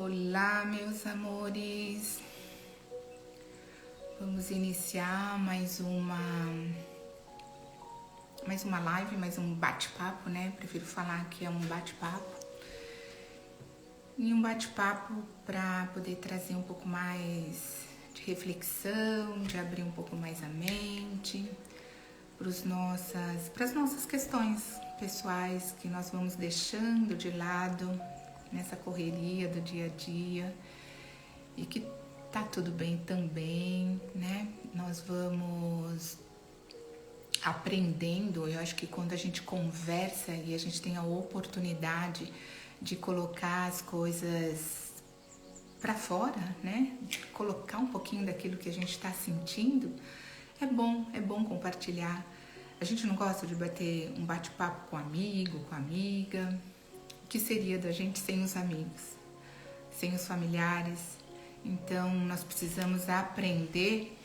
Olá, meus amores. Vamos iniciar mais uma live, mais um bate-papo, né? Prefiro falar que é um bate-papo. E um bate-papo para poder trazer um pouco mais de reflexão, de abrir um pouco mais a mente para as nossas questões pessoais que nós vamos deixando de lado nessa correria do dia a dia e que tá tudo bem também, né? Nós vamos aprendendo. Eu acho que quando a gente conversa e a gente tem a oportunidade de colocar as coisas para fora, né? De colocar um pouquinho daquilo que a gente está sentindo, é bom compartilhar. A gente não gosta de bater um bate-papo com amigo, com amiga. O que seria da gente sem os amigos, sem os familiares? Então, nós precisamos aprender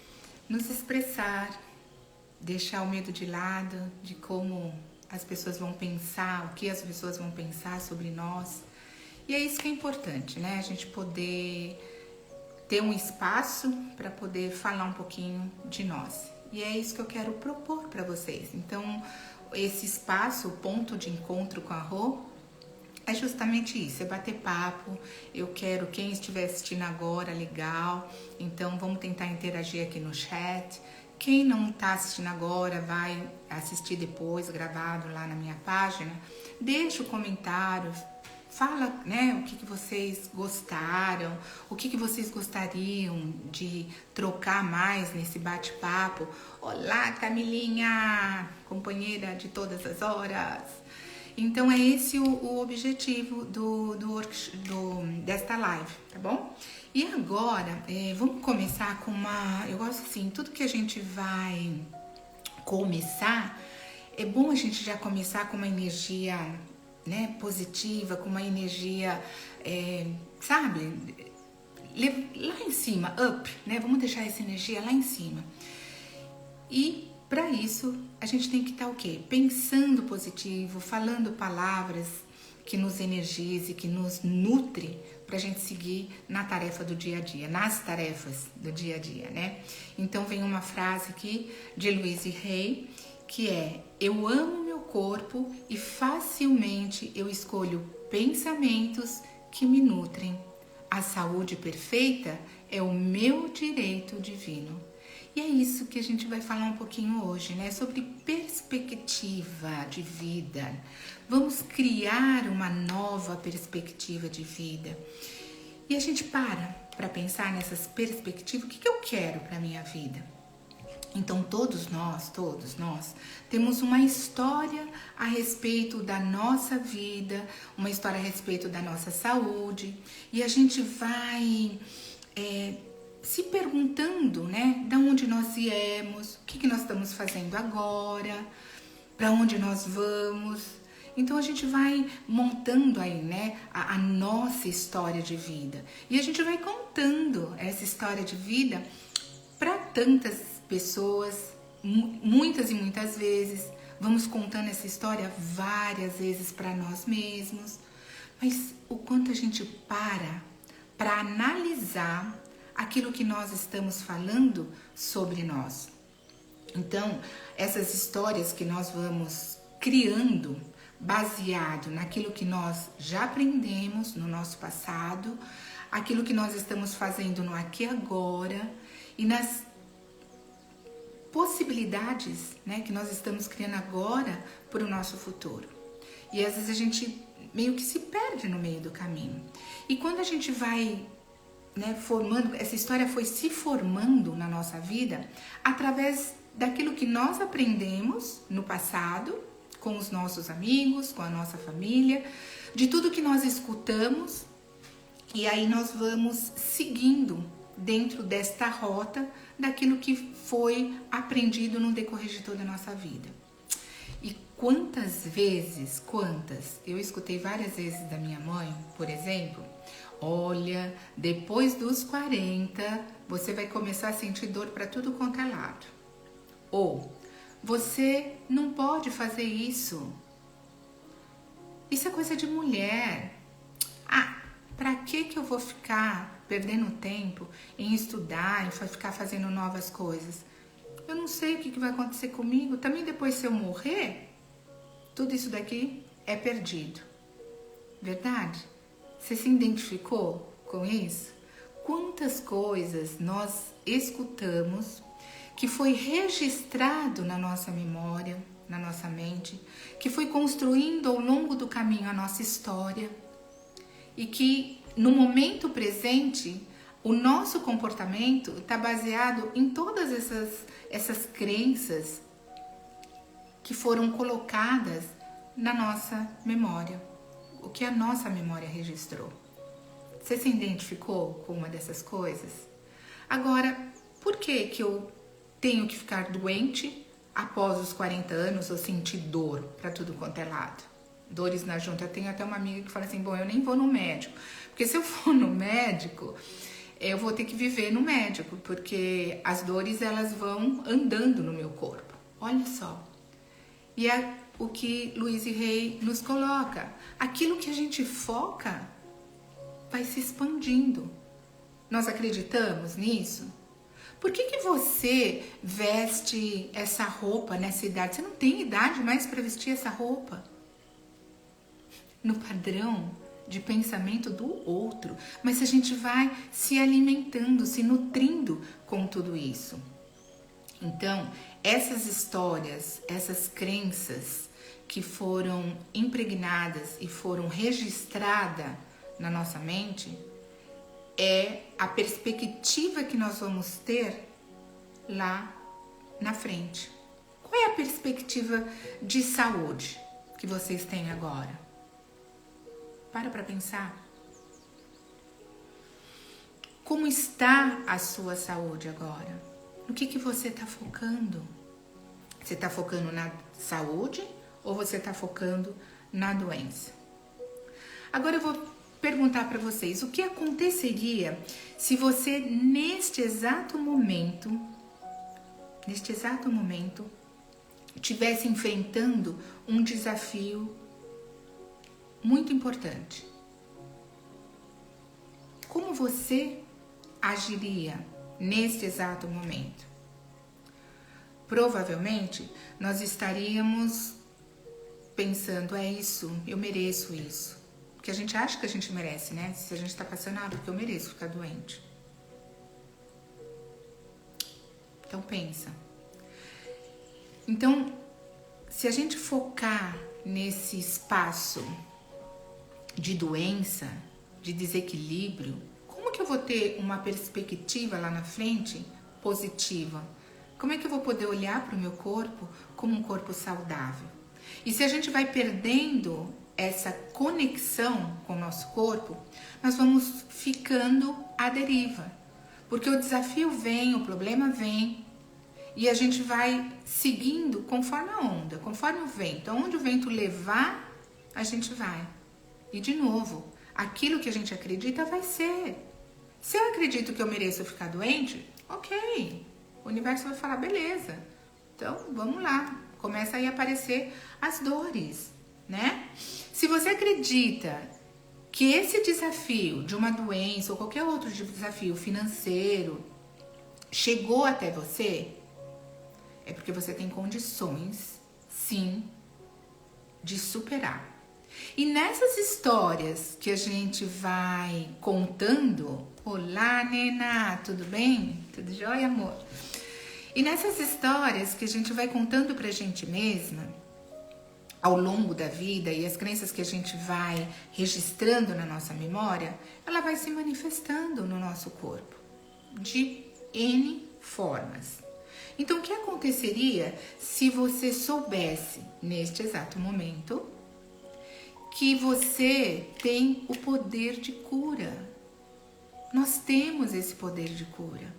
a nos expressar, deixar o medo de lado, de como as pessoas vão pensar, o que as pessoas vão pensar sobre nós. E é isso que é importante, né? A gente poder ter um espaço para poder falar um pouquinho de nós. E é isso que eu quero propor para vocês. Então, esse espaço, o ponto de encontro com a Rô, é justamente isso, é bater papo. Eu quero, quem estiver assistindo agora, legal. Então, vamos tentar interagir aqui no chat. Quem não está assistindo agora, vai assistir depois, gravado lá na minha página. Deixa o comentário, fala, né, o que vocês gostaram, o que vocês gostariam de trocar mais nesse bate-papo. Olá, Camilinha, companheira de todas as horas. Então, é esse o objetivo desta live, tá bom? E agora, vamos começar com eu gosto assim, tudo que a gente vai começar, é bom a gente já começar com uma energia, né, positiva, com uma energia, sabe, lá em cima, up, né? Vamos deixar essa energia lá em cima. E para isso, a gente tem que estar o quê? Pensando positivo, falando palavras que nos energize, que nos nutre, para a gente seguir na tarefa do dia a dia, nas tarefas do dia a dia, né? Então, vem uma frase aqui de Louise Hay, que é: eu amo meu corpo e facilmente eu escolho pensamentos que me nutrem. A saúde perfeita é o meu direito divino. E é isso que a gente vai falar um pouquinho hoje, né? Sobre perspectiva de vida. Vamos criar uma nova perspectiva de vida. E a gente para pensar nessas perspectivas. O que eu quero para a minha vida? Então, todos nós temos uma história a respeito da nossa vida, uma história a respeito da nossa saúde. E a gente vai se perguntando, né, da onde nós viemos, o que nós estamos fazendo agora, para onde nós vamos. Então a gente vai montando aí, né, a nossa história de vida. E a gente vai contando essa história de vida para tantas pessoas, muitas e muitas vezes. Vamos contando essa história várias vezes para nós mesmos. Mas o quanto a gente para analisar aquilo que nós estamos falando sobre nós. Então, essas histórias que nós vamos criando, baseado naquilo que nós já aprendemos no nosso passado, aquilo que nós estamos fazendo no aqui e agora, e nas possibilidades, né, que nós estamos criando agora para o nosso futuro. E às vezes a gente meio que se perde no meio do caminho. E quando a gente vai, né, formando, essa história foi se formando na nossa vida através daquilo que nós aprendemos no passado, com os nossos amigos, com a nossa família, de tudo que nós escutamos, e aí nós vamos seguindo dentro desta rota daquilo que foi aprendido no decorrer de toda a nossa vida. E quantas vezes, eu escutei várias vezes da minha mãe, por exemplo: olha, depois dos 40, você vai começar a sentir dor para tudo quanto é lado. Ou, você não pode fazer isso. Isso é coisa de mulher. Ah, pra que que eu vou ficar perdendo tempo em estudar, em ficar fazendo novas coisas? Eu não sei o que vai acontecer comigo. Também depois, se eu morrer, tudo isso daqui é perdido. Verdade? Você se identificou com isso? Quantas coisas nós escutamos que foi registrado na nossa memória, na nossa mente, que foi construindo ao longo do caminho a nossa história e que no momento presente o nosso comportamento está baseado em todas essas crenças que foram colocadas na nossa memória, o que a nossa memória registrou. Você se identificou com uma dessas coisas? Agora, por que eu tenho que ficar doente após os 40 anos ou sentir dor para tudo quanto é lado? Dores na junta. Eu tenho até uma amiga que fala assim, bom, eu nem vou no médico, porque se eu for no médico, eu vou ter que viver no médico, porque as dores elas vão andando no meu corpo. Olha só. E é o que Louise Hay nos coloca. Aquilo que a gente foca vai se expandindo. Nós acreditamos nisso? Por que você veste essa roupa nessa idade? Você não tem idade mais para vestir essa roupa. No padrão de pensamento do outro. Mas a gente vai se alimentando, se nutrindo com tudo isso. Então, essas histórias, essas crenças que foram impregnadas e foram registradas na nossa mente, é a perspectiva que nós vamos ter lá na frente. Qual é a perspectiva de saúde que vocês têm agora? Para pensar. Como está a sua saúde agora? No que você está focando? Você está focando na saúde ou você está focando na doença? Agora eu vou perguntar para vocês, o que aconteceria se você neste exato momento, estivesse enfrentando um desafio muito importante? Como você agiria neste exato momento? Provavelmente nós estaríamos pensando, é isso, eu mereço isso. Porque a gente acha que a gente merece, né? Se a gente tá passando, porque eu mereço ficar doente. Então pensa. Então, se a gente focar nesse espaço de doença, de desequilíbrio, como que eu vou ter uma perspectiva lá na frente positiva? Como é que eu vou poder olhar para o meu corpo como um corpo saudável? E se a gente vai perdendo essa conexão com o nosso corpo, nós vamos ficando à deriva. Porque o desafio vem, o problema vem, e a gente vai seguindo conforme a onda, conforme o vento. Aonde o vento levar, a gente vai. E de novo, aquilo que a gente acredita vai ser. Se eu acredito que eu mereço ficar doente, ok. O universo vai falar, beleza. Então, vamos lá. Começa aí a aparecer as dores, né? Se você acredita que esse desafio de uma doença ou qualquer outro desafio financeiro chegou até você, é porque você tem condições, sim, de superar. E nessas histórias que a gente vai contando, olá, Nena, tudo bem? Tudo jóia, amor? E nessas histórias que a gente vai contando pra gente mesma, ao longo da vida, e as crenças que a gente vai registrando na nossa memória, ela vai se manifestando no nosso corpo, de N formas. Então, o que aconteceria se você soubesse, neste exato momento, que você tem o poder de cura? Nós temos esse poder de cura.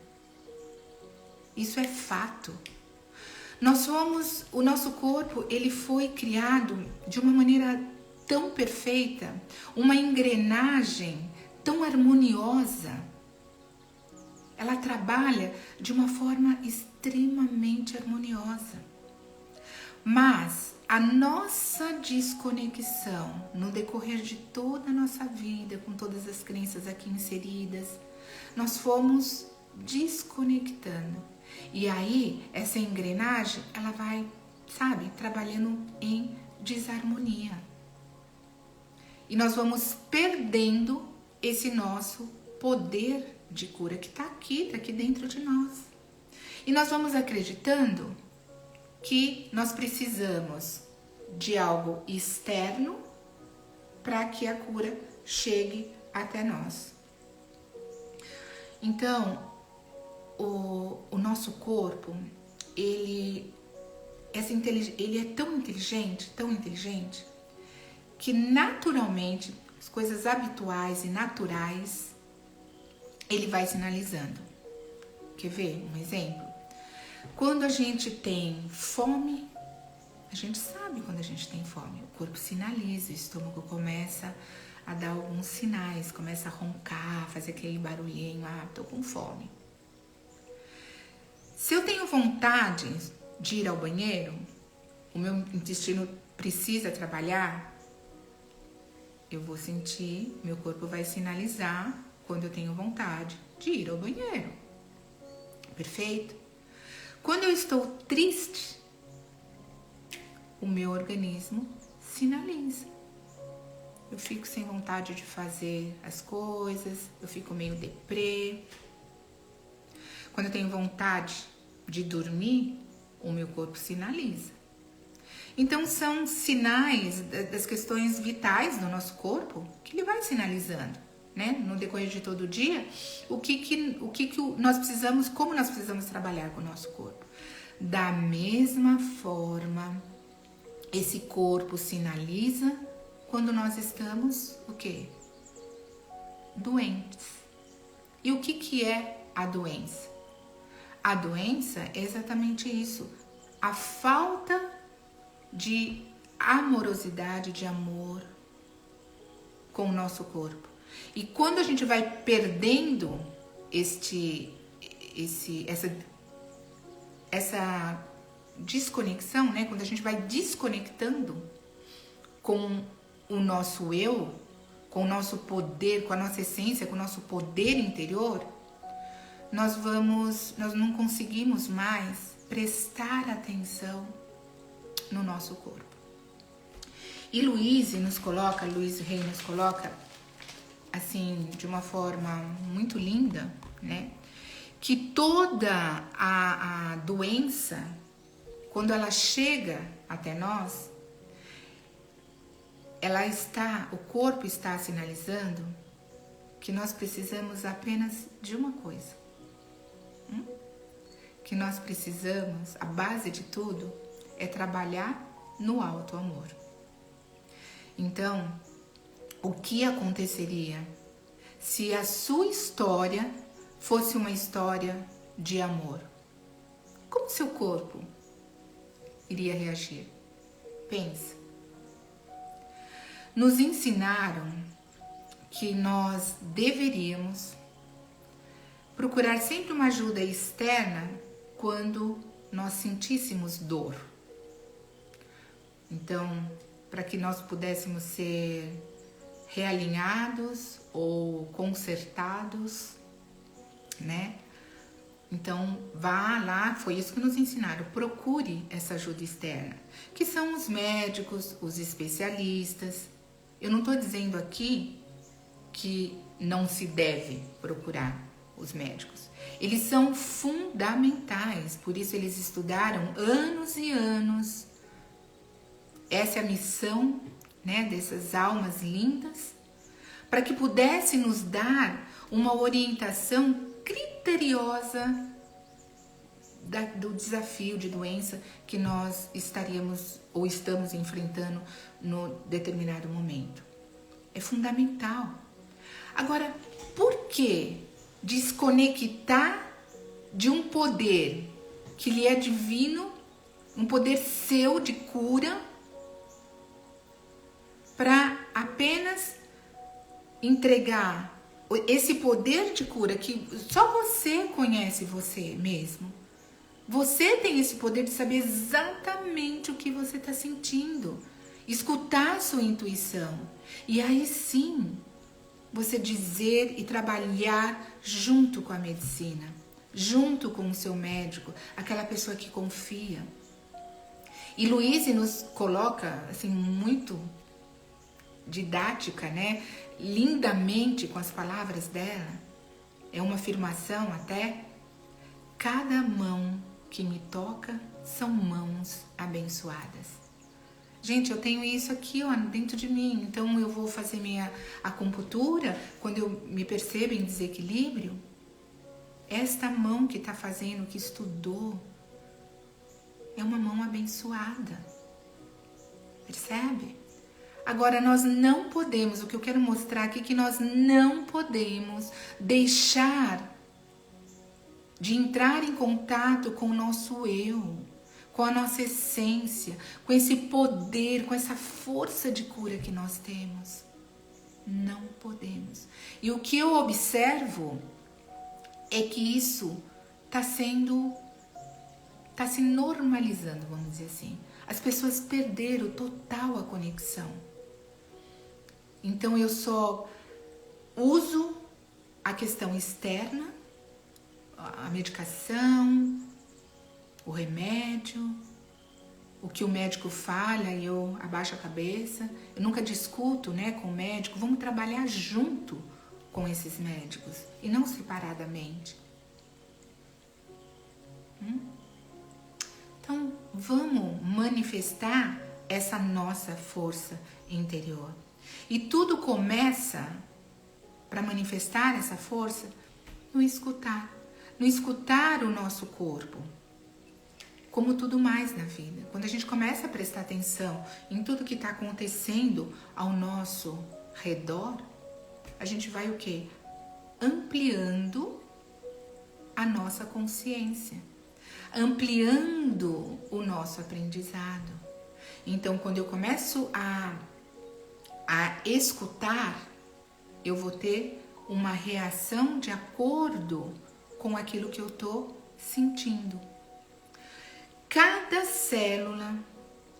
Isso é fato. O nosso corpo, ele foi criado de uma maneira tão perfeita, uma engrenagem tão harmoniosa. Ela trabalha de uma forma extremamente harmoniosa. Mas a nossa desconexão no decorrer de toda a nossa vida, com todas as crenças aqui inseridas, nós fomos desconectando. E aí, essa engrenagem, ela vai, sabe, trabalhando em desarmonia. E nós vamos perdendo esse nosso poder de cura que está aqui dentro de nós. E nós vamos acreditando que nós precisamos de algo externo para que a cura chegue até nós. Então, o nosso corpo, ele é tão inteligente, que naturalmente, as coisas habituais e naturais, ele vai sinalizando. Quer ver um exemplo? Quando a gente tem fome, a gente sabe quando a gente tem fome. O corpo sinaliza, o estômago começa a dar alguns sinais, começa a roncar, fazer aquele barulhinho, tô com fome. Se eu tenho vontade de ir ao banheiro, o meu intestino precisa trabalhar, eu vou sentir, meu corpo vai sinalizar quando eu tenho vontade de ir ao banheiro. Perfeito? Quando eu estou triste, o meu organismo sinaliza. Eu fico sem vontade de fazer as coisas, eu fico meio deprê. Quando eu tenho vontade de dormir, o meu corpo sinaliza. Então, são sinais das questões vitais do nosso corpo que ele vai sinalizando, né? No decorrer de todo o dia, o que nós precisamos, como nós precisamos trabalhar com o nosso corpo. Da mesma forma, esse corpo sinaliza quando nós estamos, o quê? Doentes. E o que é a doença? A doença é exatamente isso, a falta de amorosidade, de amor com o nosso corpo. E quando a gente vai perdendo essa desconexão, né? Quando a gente vai desconectando com o nosso eu, com o nosso poder, com a nossa essência, com o nosso poder interior, nós não conseguimos mais prestar atenção no nosso corpo. E Louise Hay nos coloca assim, de uma forma muito linda, né? Que toda a doença, quando ela chega até nós, o corpo está sinalizando que nós precisamos apenas de uma coisa. Que nós precisamos, a base de tudo, é trabalhar no alto amor. Então, o que aconteceria se a sua história fosse uma história de amor? Como seu corpo iria reagir? Pensa. Nos ensinaram que nós deveríamos procurar sempre uma ajuda externa quando nós sentíssemos dor. Então, para que nós pudéssemos ser realinhados ou consertados, né? Então, vá lá, foi isso que nos ensinaram, procure essa ajuda externa, que são os médicos, os especialistas. Eu não estou dizendo aqui que não se deve procurar os médicos. Eles são fundamentais, por isso eles estudaram anos e anos. Essa é a missão, né, dessas almas lindas, para que pudesse nos dar uma orientação criteriosa do desafio de doença que nós estaríamos ou estamos enfrentando no determinado momento. É fundamental. Agora, por que desconectar de um poder que lhe é divino, um poder seu de cura, para apenas entregar esse poder de cura que só você conhece você mesmo? Você tem esse poder de saber exatamente o que você está sentindo, escutar a sua intuição e aí sim você dizer e trabalhar junto com a medicina, junto com o seu médico, aquela pessoa que confia. E Louise nos coloca assim muito didática, né? Lindamente com as palavras dela. É uma afirmação até: cada mão que me toca são mãos abençoadas. Gente, eu tenho isso aqui, ó, dentro de mim. Então eu vou fazer minha acupuntura quando eu me percebo em desequilíbrio. Esta mão que está fazendo, que estudou, é uma mão abençoada. Percebe? Agora nós não podemos, o que eu quero mostrar aqui é que nós não podemos deixar de entrar em contato com o nosso eu, com a nossa essência, com esse poder, com essa força de cura que nós temos. Não podemos. E o que eu observo é que isso está se normalizando, vamos dizer assim. As pessoas perderam total a conexão. Então eu só uso a questão externa, a medicação, o remédio, o que o médico fala e eu abaixo a cabeça. Eu nunca discuto, né, com o médico. Vamos trabalhar junto com esses médicos e não separadamente. Então, vamos manifestar essa nossa força interior. E tudo começa, para manifestar essa força, no escutar. No escutar o nosso corpo. Como tudo mais na vida. Quando a gente começa a prestar atenção em tudo que está acontecendo ao nosso redor, a gente vai o quê? Ampliando a nossa consciência. Ampliando o nosso aprendizado. Então, quando eu começo a escutar, eu vou ter uma reação de acordo com aquilo que eu estou sentindo. Cada célula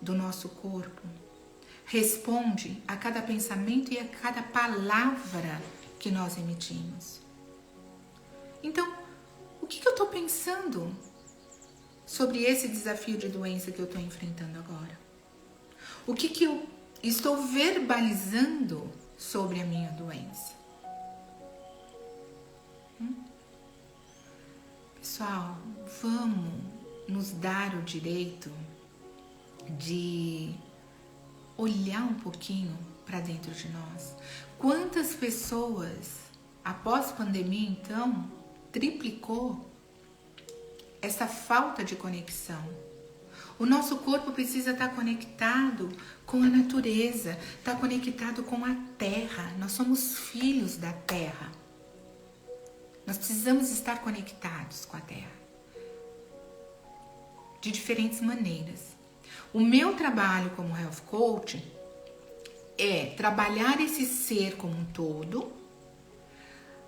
do nosso corpo responde a cada pensamento e a cada palavra que nós emitimos. Então, o que eu estou pensando sobre esse desafio de doença que eu estou enfrentando agora? O que eu estou verbalizando sobre a minha doença? Pessoal, vamos nos dar o direito de olhar um pouquinho para dentro de nós. Quantas pessoas, após pandemia, então, triplicou essa falta de conexão? O nosso corpo precisa estar conectado com a natureza, estar conectado com a terra. Nós somos filhos da terra. Nós precisamos estar conectados com a terra. De diferentes maneiras. O meu trabalho como Health Coach é trabalhar esse ser como um todo.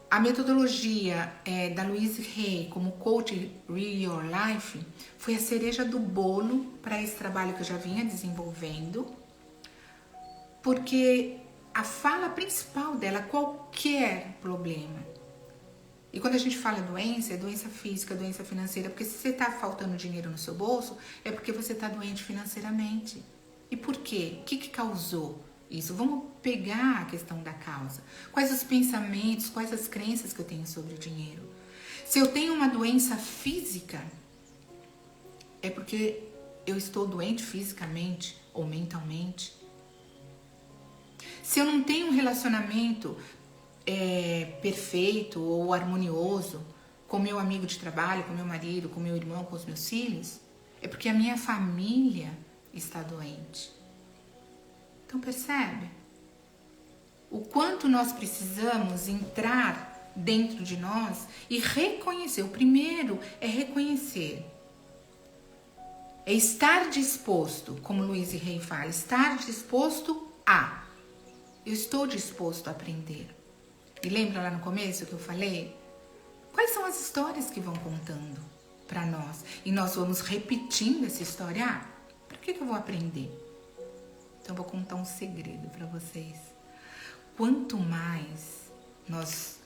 A metodologia da Louise Hay como Coach Real Your Life foi a cereja do bolo para esse trabalho que eu já vinha desenvolvendo, porque a fala principal dela, qualquer problema. E quando a gente fala doença, é doença física, doença financeira, porque se você está faltando dinheiro no seu bolso, é porque você está doente financeiramente. E por quê? O que causou isso? Vamos pegar a questão da causa. Quais os pensamentos, quais as crenças que eu tenho sobre o dinheiro? Se eu tenho uma doença física, é porque eu estou doente fisicamente ou mentalmente. Se eu não tenho um relacionamento perfeito ou harmonioso com meu amigo de trabalho, com meu marido, com meu irmão, com os meus filhos, é porque a minha família está doente. Então percebe? O quanto nós precisamos entrar dentro de nós e reconhecer. O primeiro é reconhecer. É estar disposto, como Louise Hay fala, estar disposto a. Eu estou disposto a aprender. E lembra lá no começo que eu falei? Quais são as histórias que vão contando? para nós. E nós vamos repetindo essa história. Ah, para que eu vou aprender? Então eu vou contar um segredo para vocês. Quanto mais nós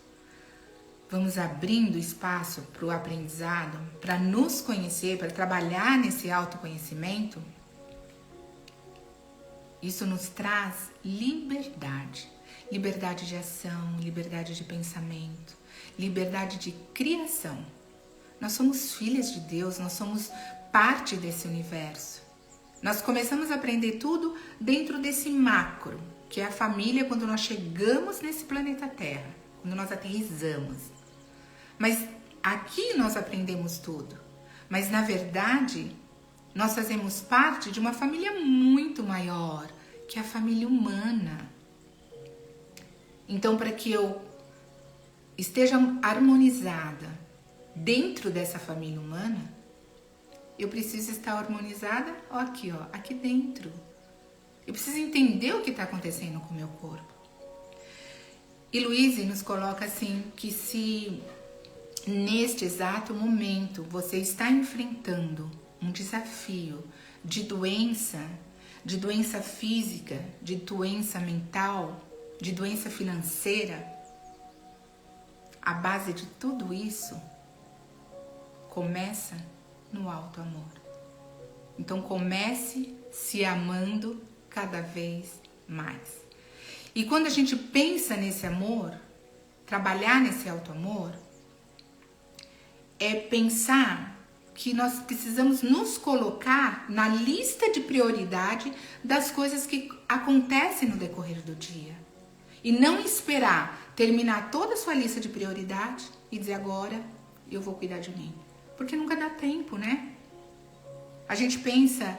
vamos abrindo espaço para o aprendizado, para nos conhecer, para trabalhar nesse autoconhecimento, isso nos traz liberdade. Liberdade de ação, liberdade de pensamento, liberdade de criação. Nós somos filhas de Deus, nós somos parte desse universo. Nós começamos a aprender tudo dentro desse macro, que é a família quando nós chegamos nesse planeta Terra, quando nós aterrissamos. Mas aqui nós aprendemos tudo. Mas na verdade, nós fazemos parte de uma família muito maior, que é a família humana. Então, para que eu esteja harmonizada dentro dessa família humana, eu preciso estar harmonizada aqui dentro. Eu preciso entender o que está acontecendo com o meu corpo. E Louise nos coloca assim, que se neste exato momento você está enfrentando um desafio de doença física, de doença mental, de doença financeira, a base de tudo isso começa no alto amor. Então comece se amando cada vez mais. E quando a gente pensa nesse amor, trabalhar nesse alto amor, é pensar que nós precisamos nos colocar na lista de prioridade das coisas que acontecem no decorrer do dia. E não esperar terminar toda a sua lista de prioridade e dizer agora eu vou cuidar de mim. Porque nunca dá tempo, né? A gente pensa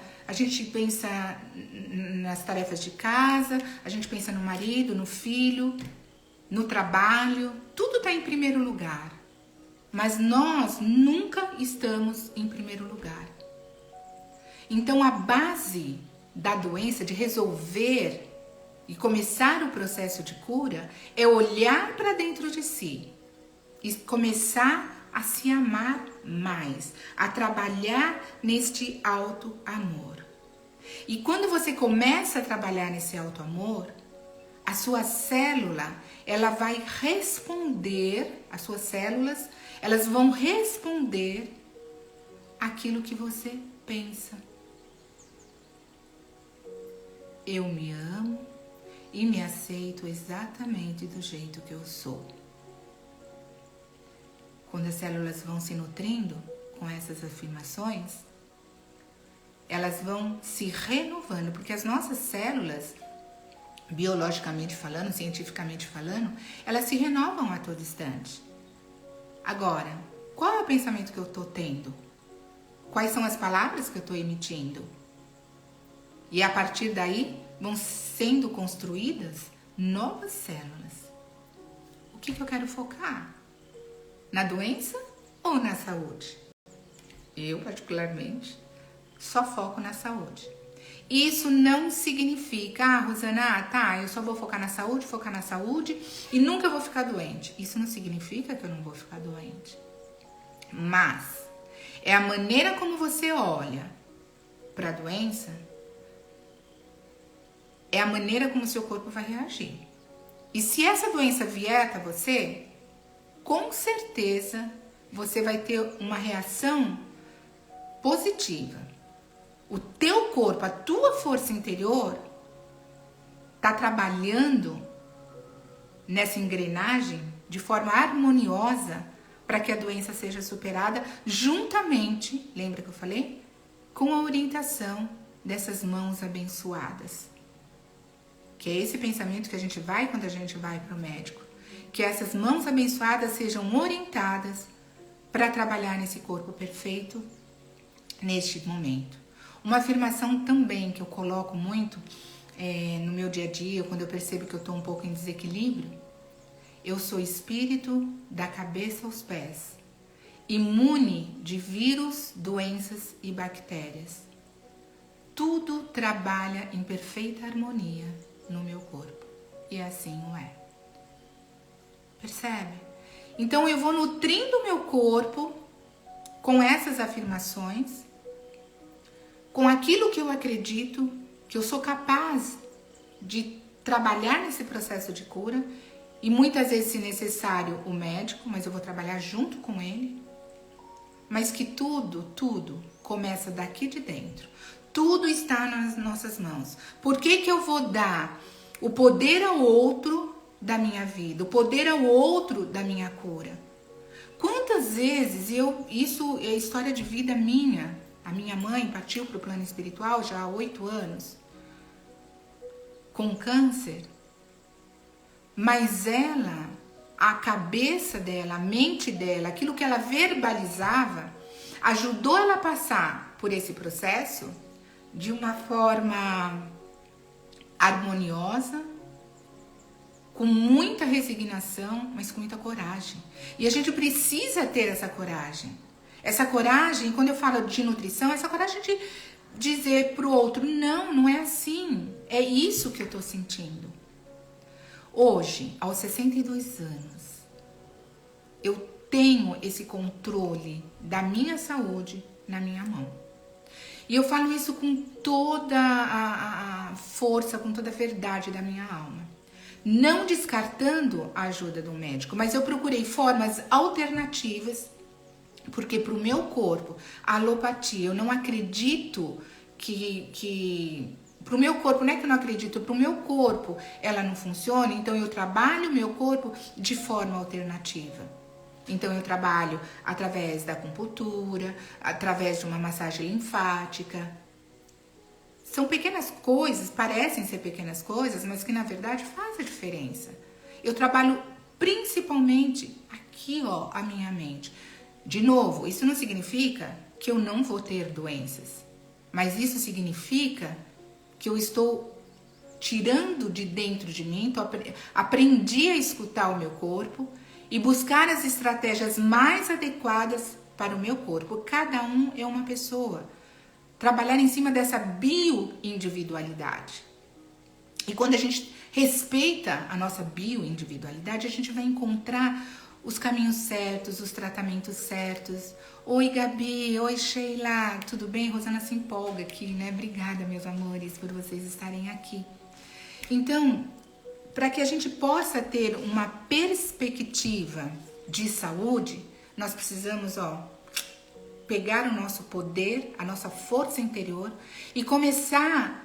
nas tarefas de casa, a gente pensa no marido, no filho, no trabalho, tudo está em primeiro lugar. Mas nós nunca estamos em primeiro lugar. Então a base da doença, de resolver e começar o processo de cura, é olhar para dentro de si e começar a se amar mais, a trabalhar neste alto amor. E quando você começa a trabalhar nesse alto amor, a sua célula, ela vai responder, as suas células, elas vão responder aquilo que você pensa. Eu me amo e me aceito exatamente do jeito que eu sou. Quando as células vão se nutrindo com essas afirmações, elas vão se renovando, porque as nossas células, biologicamente falando, cientificamente falando, elas se renovam a todo instante. Agora, qual é o pensamento que eu estou tendo? Quais são as palavras que eu estou emitindo? E a partir daí vão sendo construídas novas células. O que eu quero focar? Na doença ou na saúde? Eu, particularmente, só foco na saúde. Isso não significa, Rosana, eu só vou focar na saúde e nunca vou ficar doente. Isso não significa que eu não vou ficar doente. Mas é a maneira como você olha para a doença, é a maneira como o seu corpo vai reagir. E se essa doença vier até você, com certeza você vai ter uma reação positiva. O teu corpo, a tua força interior está trabalhando nessa engrenagem de forma harmoniosa para que a doença seja superada juntamente, lembra que eu falei? Com a orientação dessas mãos abençoadas. Que é esse pensamento que a gente vai quando a gente vai para o médico. Que essas mãos abençoadas sejam orientadas para trabalhar nesse corpo perfeito neste momento. Uma afirmação também que eu coloco muito no meu dia a dia, quando eu percebo que eu estou um pouco em desequilíbrio, eu sou espírito da cabeça aos pés, imune de vírus, doenças e bactérias. Tudo trabalha em perfeita harmonia no meu corpo. E assim o é. Percebe? Então eu vou nutrindo o meu corpo com essas afirmações, com aquilo que eu acredito, que eu sou capaz de trabalhar nesse processo de cura, e muitas vezes, se necessário, o médico, mas eu vou trabalhar junto com ele, mas que tudo começa daqui de dentro. Tudo está nas nossas mãos. Por que eu vou dar o poder ao outro da minha vida, o poder ao outro da minha cura? Quantas vezes isso é história de vida minha. A minha mãe partiu para o plano espiritual já há 8 anos, com câncer. Mas ela, a cabeça dela, a mente dela, aquilo que ela verbalizava, ajudou ela a passar por esse processo de uma forma harmoniosa, com muita resignação, mas com muita coragem. E a gente precisa ter essa coragem. Essa coragem, quando eu falo de nutrição, essa coragem de dizer para o outro, não é assim. É isso que eu estou sentindo. Hoje, aos 62 anos, eu tenho esse controle da minha saúde na minha mão. E eu falo isso com toda a força, com toda a verdade da minha alma. Não descartando a ajuda do médico, mas eu procurei formas alternativas, porque para o meu corpo, a alopatia, eu não acredito que para o meu corpo, não é que eu não acredito, para o meu corpo ela não funciona, então eu trabalho o meu corpo de forma alternativa. Então eu trabalho através da acupuntura, através de uma massagem linfática. São pequenas coisas, parecem ser pequenas coisas, mas que na verdade fazem a diferença. Eu trabalho principalmente aqui, a minha mente. De novo, isso não significa que eu não vou ter doenças, mas isso significa que eu estou tirando de dentro de mim, aprendi a escutar o meu corpo e buscar as estratégias mais adequadas para o meu corpo. Cada um é uma pessoa. Trabalhar em cima dessa bioindividualidade. E quando a gente respeita a nossa bioindividualidade, a gente vai encontrar os caminhos certos, os tratamentos certos. Oi, Gabi. Oi, Sheila. Tudo bem? Rosana se empolga aqui, né? Obrigada, meus amores, por vocês estarem aqui. Então, para que a gente possa ter uma perspectiva de saúde, nós precisamos, pegar o nosso poder, a nossa força interior e começar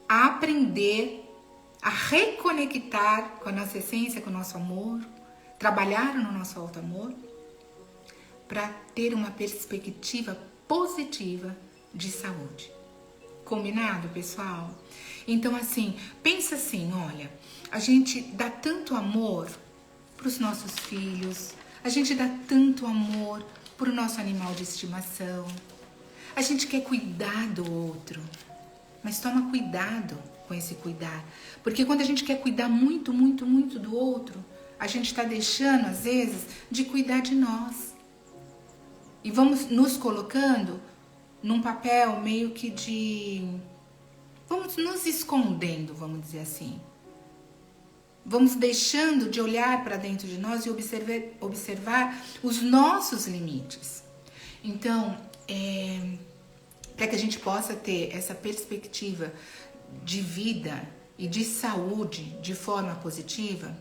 a aprender a reconectar com a nossa essência, com o nosso amor, trabalhar no nosso alto amor, para ter uma perspectiva positiva de saúde. Combinado, pessoal? Então, assim, pensa assim, olha, a gente dá tanto amor para os nossos filhos, a gente dá tanto amor para o nosso animal de estimação, a gente quer cuidar do outro, mas toma cuidado com esse cuidar, porque quando a gente quer cuidar muito, muito, muito do outro, a gente está deixando, às vezes, de cuidar de nós. E vamos nos colocando num papel meio que de... Vamos nos escondendo, vamos dizer assim. Vamos deixando de olhar para dentro de nós e observar os nossos limites. Então, para que a gente possa ter essa perspectiva de vida e de saúde de forma positiva,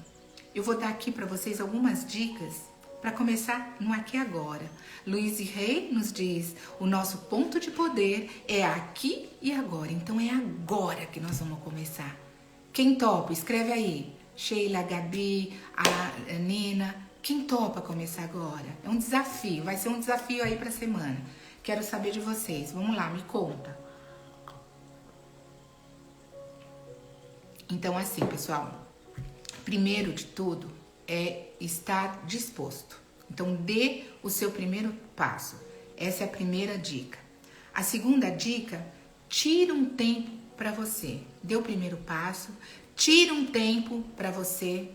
eu vou dar aqui para vocês algumas dicas para começar no aqui e agora. Luiz Rey nos diz, o nosso ponto de poder é aqui e agora. Então é agora que nós vamos começar. Quem topa? Escreve aí. Sheila, Gabi, a Nina. Quem topa começar agora? É um desafio, vai ser um desafio aí para a semana. Quero saber de vocês. Vamos lá, me conta. Então assim, pessoal, primeiro de tudo é estar disposto. Então, dê o seu primeiro passo. Essa é a primeira dica. A segunda dica, tira um tempo para você. Dê o primeiro passo, tira um tempo para você,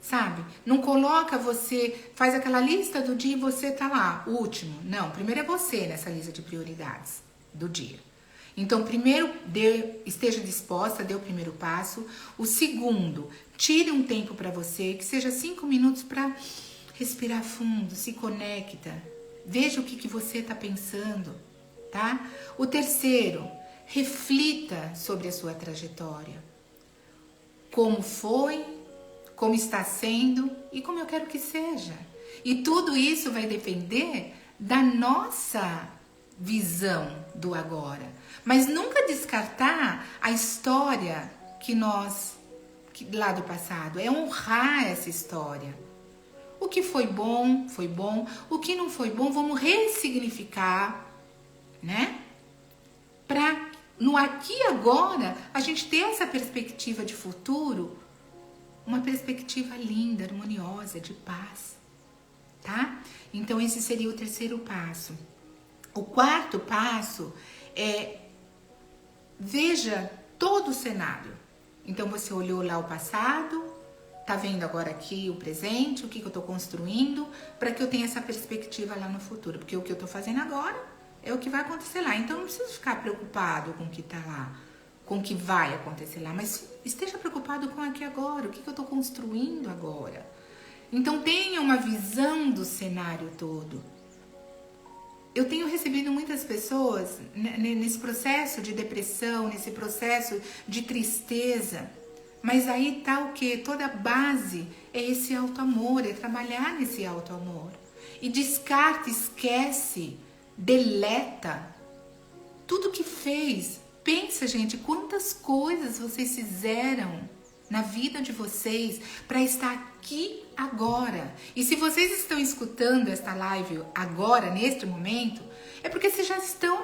sabe? Não coloca você, faz aquela lista do dia e você tá lá, o último. Não, primeiro é você nessa lista de prioridades do dia. Então, primeiro, esteja disposta, dê o primeiro passo. O segundo, tire um tempo para você, que seja 5 minutos para respirar fundo, se conecta. Veja o que você está pensando, tá? O terceiro, reflita sobre a sua trajetória. Como foi, como está sendo e como eu quero que seja. E tudo isso vai depender da nossa visão do agora. Mas nunca descartar a história lá do passado. É honrar essa história. O que foi bom, foi bom. O que não foi bom, vamos ressignificar, né? Para no aqui e agora a gente ter essa perspectiva de futuro, uma perspectiva linda, harmoniosa, de paz, tá? Então esse seria o terceiro passo. O quarto passo é veja todo o cenário. Então você olhou lá o passado, tá vendo agora aqui o presente, o que eu tô construindo, para que eu tenha essa perspectiva lá no futuro, porque o que eu tô fazendo agora é o que vai acontecer lá. Então não preciso ficar preocupado com o que tá lá, com o que vai acontecer lá, mas esteja preocupado com aqui agora, o que eu tô construindo agora. Então tenha uma visão do cenário todo. Eu tenho recebido muitas pessoas nesse processo de depressão, nesse processo de tristeza, mas aí tá o que? Toda a base é esse auto-amor, é trabalhar nesse auto-amor. E descarta, esquece, deleta tudo que fez. Pensa, gente, quantas coisas vocês fizeram na vida de vocês para estar aqui agora. E se vocês estão escutando esta live agora, neste momento, é porque vocês já estão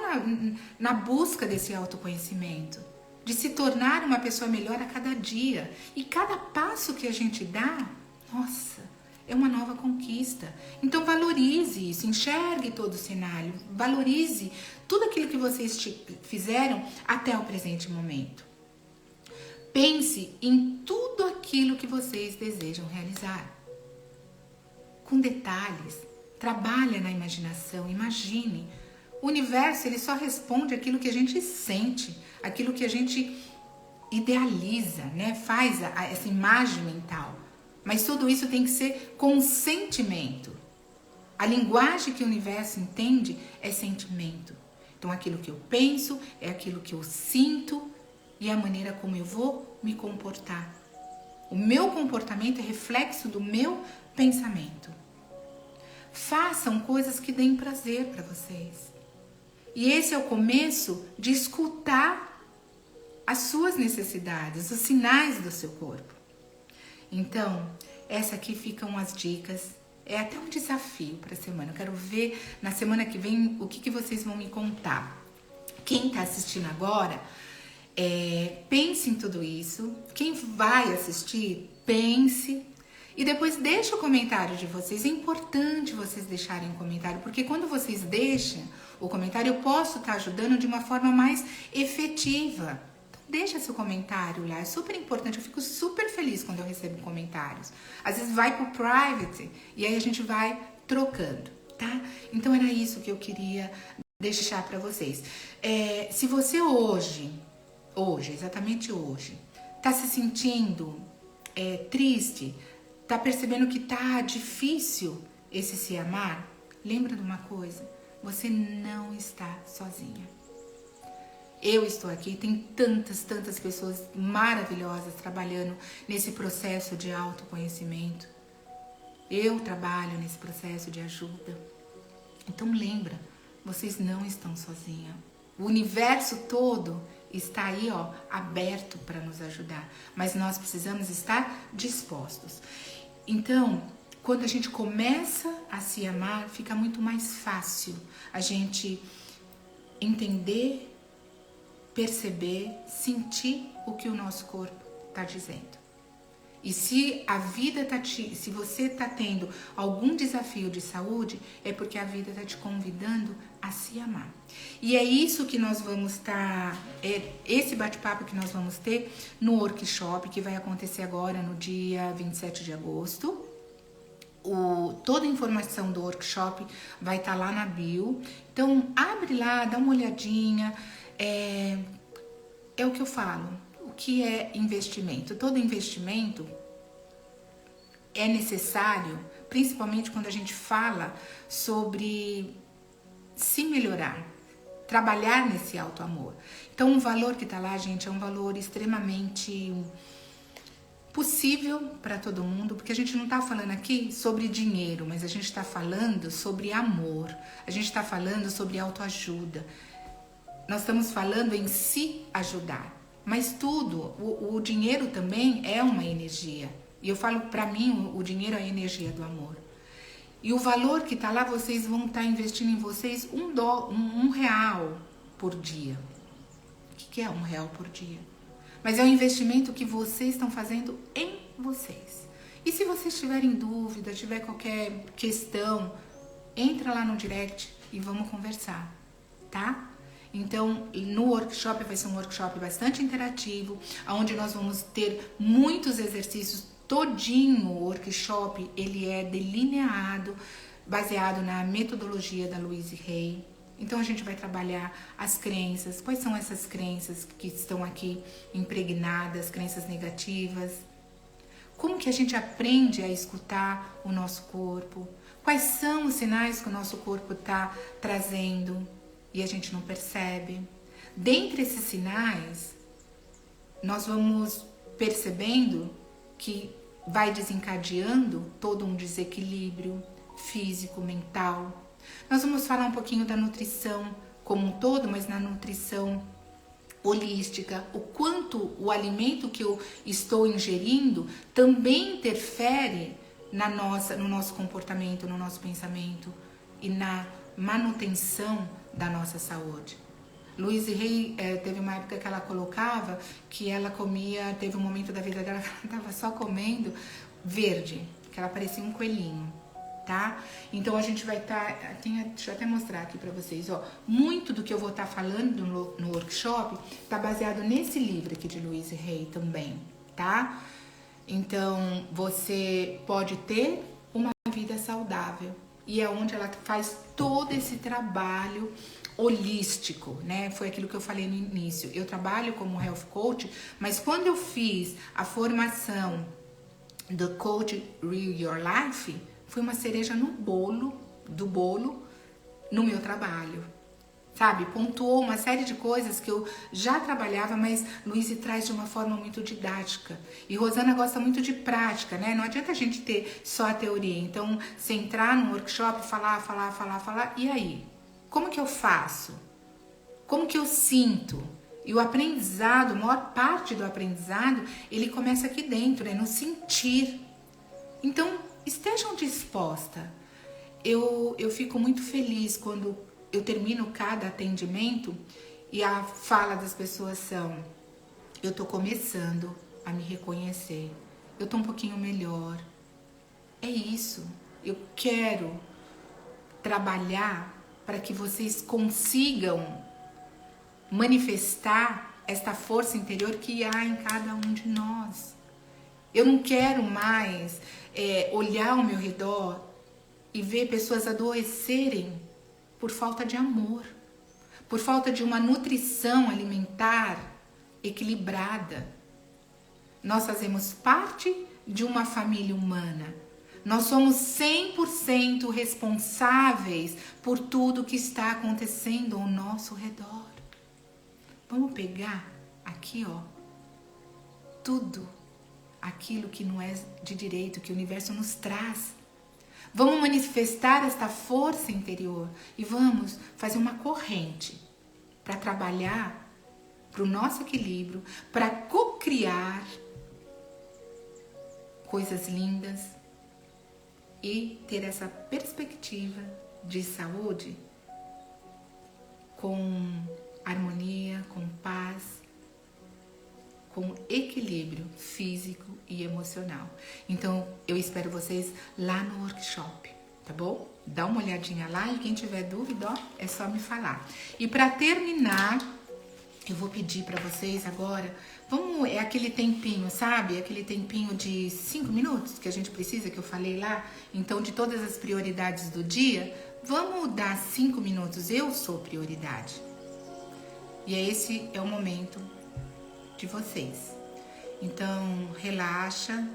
na busca desse autoconhecimento, de se tornar uma pessoa melhor a cada dia. E cada passo que a gente dá, nossa, é uma nova conquista. Então valorize isso, enxergue todo o cenário, valorize tudo aquilo que vocês fizeram até o presente momento. Pense em tudo aquilo que vocês desejam realizar. Com detalhes, trabalhe na imaginação, imagine. O universo, ele só responde aquilo que a gente sente, aquilo que a gente idealiza, né? Faz essa imagem mental. Mas tudo isso tem que ser com sentimento. A linguagem que o universo entende é sentimento. Então aquilo que eu penso é aquilo que eu sinto e a maneira como eu vou me comportar. O meu comportamento é reflexo do meu pensamento. Façam coisas que deem prazer para vocês. E esse é o começo de escutar as suas necessidades, os sinais do seu corpo. Então, essa aqui ficam as dicas. É até um desafio para a semana. Eu quero ver na semana que vem o que vocês vão me contar. Quem está assistindo agora, pense em tudo isso. Quem vai assistir, pense. E depois deixa o comentário de vocês. É importante vocês deixarem um comentário, porque quando vocês deixam o comentário, eu posso estar ajudando de uma forma mais efetiva. Deixa seu comentário lá, é super importante. Eu fico super feliz quando eu recebo comentários. Às vezes vai pro private e aí a gente vai trocando, tá? Então era isso que eu queria deixar para vocês. Se você hoje, exatamente hoje, tá se sentindo triste, tá percebendo que tá difícil esse se amar, lembra de uma coisa, você não está sozinha. Eu estou aqui, tem tantas pessoas maravilhosas trabalhando nesse processo de autoconhecimento. Eu trabalho nesse processo de ajuda. Então lembra, vocês não estão sozinhos. O universo todo está aí, ó, aberto para nos ajudar. Mas nós precisamos estar dispostos. Então, quando a gente começa a se amar, fica muito mais fácil a gente entender, perceber, sentir o que o nosso corpo está dizendo. E se a vida se você está tendo algum desafio de saúde, é porque a vida está te convidando a se amar. E é isso que nós vamos estar, esse bate-papo que nós vamos ter no workshop que vai acontecer agora no dia 27 de agosto. Toda a informação do workshop vai estar lá na bio. Então abre lá, dá uma olhadinha. É o que eu falo. O que é investimento? Todo investimento é necessário, principalmente quando a gente fala sobre se melhorar, trabalhar nesse auto-amor. Então, o valor que tá lá, gente, é um valor extremamente possível para todo mundo, porque a gente não tá falando aqui sobre dinheiro, mas a gente tá falando sobre amor, a gente tá falando sobre autoajuda. Nós estamos falando em se ajudar, mas tudo, o dinheiro também é uma energia. E eu falo, para mim, o dinheiro é a energia do amor. E o valor que tá lá, vocês vão estar investindo em vocês um real por dia. O que é R$1 por dia? Mas é um investimento que vocês estão fazendo em vocês. E se vocês tiverem dúvida, tiver qualquer questão, entra lá no direct e vamos conversar, tá? Então, no workshop vai ser um workshop bastante interativo, onde nós vamos ter muitos exercícios. Todinho o workshop, ele é delineado, baseado na metodologia da Louise Hay. Então, a gente vai trabalhar as crenças. Quais são essas crenças que estão aqui impregnadas, crenças negativas? Como que a gente aprende a escutar o nosso corpo? Quais são os sinais que o nosso corpo está trazendo e a gente não percebe? Dentre esses sinais, nós vamos percebendo que vai desencadeando todo um desequilíbrio físico, mental. Nós vamos falar um pouquinho da nutrição como um todo, mas na nutrição holística, o quanto o alimento que eu estou ingerindo também interfere no nosso comportamento, no nosso pensamento e na manutenção da nossa saúde. Louise Hay, teve uma época que ela colocava que ela comia, teve um momento da vida dela que ela estava só comendo verde, que ela parecia um coelhinho, tá? Então a gente vai estar, deixa eu até mostrar aqui pra vocês, ó, muito do que eu vou estar falando no workshop tá baseado nesse livro aqui de Louise Hay também, tá? Então você pode ter uma vida saudável e é onde ela faz todo esse trabalho holístico, né? Foi aquilo que eu falei no início. Eu trabalho como health coach, mas quando eu fiz a formação do Coach Real Your Life, foi uma cereja no bolo, no meu trabalho. Sabe? Pontuou uma série de coisas que eu já trabalhava, mas Louise traz de uma forma muito didática. E Rosana gosta muito de prática, né? Não adianta a gente ter só a teoria. Então, você entrar no workshop, falar, e aí? Como que eu faço? Como que eu sinto? E o aprendizado, a maior parte do aprendizado, ele começa aqui dentro, no sentir. Então, estejam dispostas. Eu fico muito feliz quando eu termino cada atendimento e a fala das pessoas são: eu tô começando a me reconhecer, eu tô um pouquinho melhor. É isso, eu quero trabalhar para que vocês consigam manifestar esta força interior que há em cada um de nós. Eu não quero mais olhar ao meu redor e ver pessoas adoecerem por falta de amor, por falta de uma nutrição alimentar equilibrada. Nós fazemos parte de uma família humana. Nós somos 100% responsáveis por tudo que está acontecendo ao nosso redor. Vamos pegar aqui, ó, tudo aquilo que não é de direito, que o universo nos traz. Vamos manifestar esta força interior e vamos fazer uma corrente para trabalhar para o nosso equilíbrio, para co-criar coisas lindas e ter essa perspectiva de saúde com harmonia, com paz, com equilíbrio físico e emocional. Então, eu espero vocês lá no workshop, tá bom? Dá uma olhadinha lá e quem tiver dúvida, ó, é só me falar. E para terminar, eu vou pedir para vocês agora, é aquele tempinho, sabe? Aquele tempinho de 5 minutos que a gente precisa, que eu falei lá. Então, de todas as prioridades do dia, vamos dar 5 minutos. Eu sou prioridade. E esse é o momento de vocês. Então, relaxa,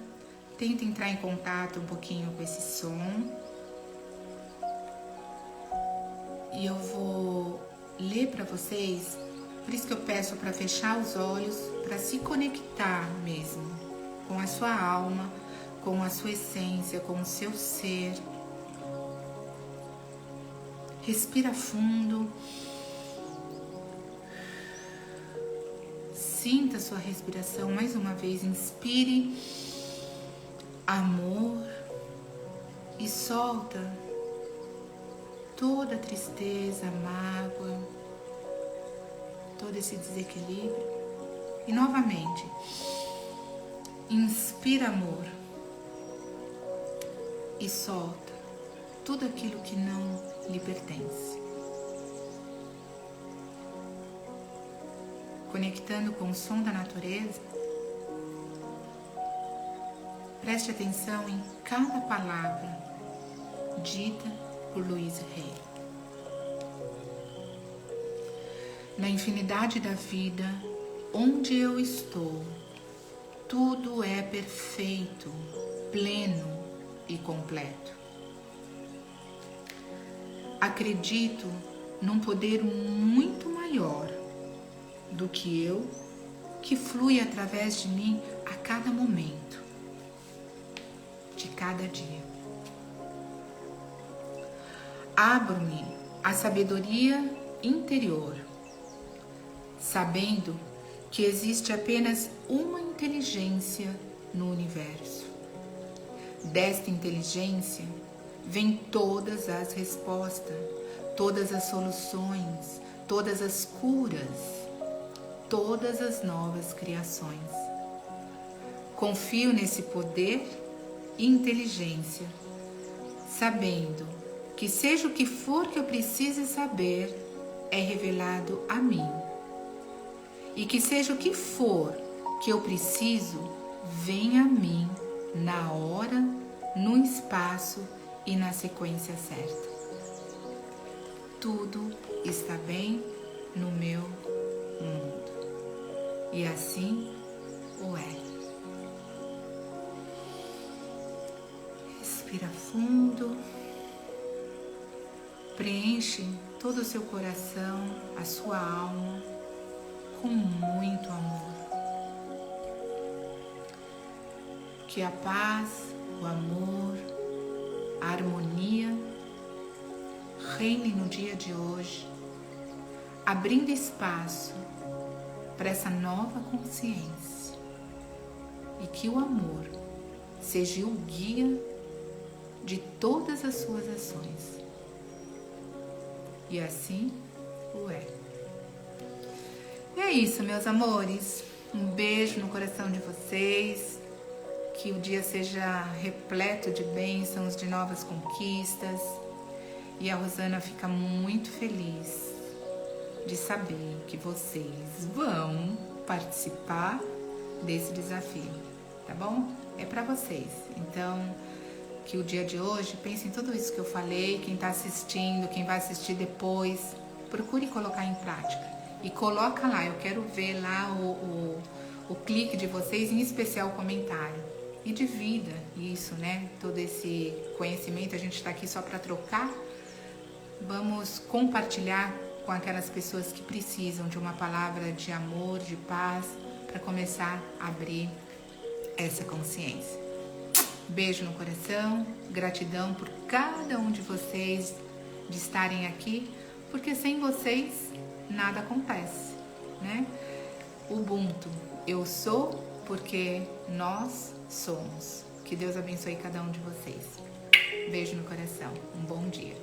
Tenta entrar em contato um pouquinho com esse som. E eu vou ler para vocês, por isso que eu peço para fechar os olhos, para se conectar mesmo com a sua alma, com a sua essência, com o seu ser. Respira fundo. Sinta a sua respiração mais uma vez. Inspire amor e solta toda a tristeza, a mágoa, todo esse desequilíbrio. E novamente, inspira amor e solta tudo aquilo que não lhe pertence. Conectando com o som da natureza, preste atenção em cada palavra dita por Louise Hay. Na infinidade da vida, onde eu estou, tudo é perfeito, pleno e completo. Acredito num poder muito maior do que eu, que flui através de mim a cada momento, de cada dia. Abro-me à sabedoria interior, sabendo que existe apenas uma inteligência no universo. Desta inteligência vêm todas as respostas, todas as soluções, todas as curas, todas as novas criações. Confio nesse poder e inteligência, sabendo que seja o que for que eu precise saber, é revelado a mim. E que seja o que for que eu preciso, vem a mim na hora, no espaço e na sequência certa. Tudo está bem no meu mundo. E assim o é. Respira fundo. Preenche todo o seu coração, a sua alma, com muito amor. Que a paz, o amor, a harmonia reine no dia de hoje, abrindo espaço para essa nova consciência. E que o amor seja o guia de todas as suas ações. E assim o é. E é isso, meus amores. Um beijo no coração de vocês. Que o dia seja repleto de bênçãos, de novas conquistas. E a Rosana fica muito feliz de saber que vocês vão participar desse desafio, tá bom? É para vocês. Então, que o dia de hoje, pense em tudo isso que eu falei, quem está assistindo, quem vai assistir depois, procure colocar em prática. E coloca lá, eu quero ver lá o clique de vocês, em especial o comentário. E divida isso, né? Todo esse conhecimento, a gente está aqui só para trocar. Vamos compartilhar com aquelas pessoas que precisam de uma palavra de amor, de paz, para começar a abrir essa consciência. Beijo no coração, gratidão por cada um de vocês de estarem aqui, porque sem vocês nada acontece, né? Ubuntu, eu sou porque nós somos. Que Deus abençoe cada um de vocês. Beijo no coração, um bom dia.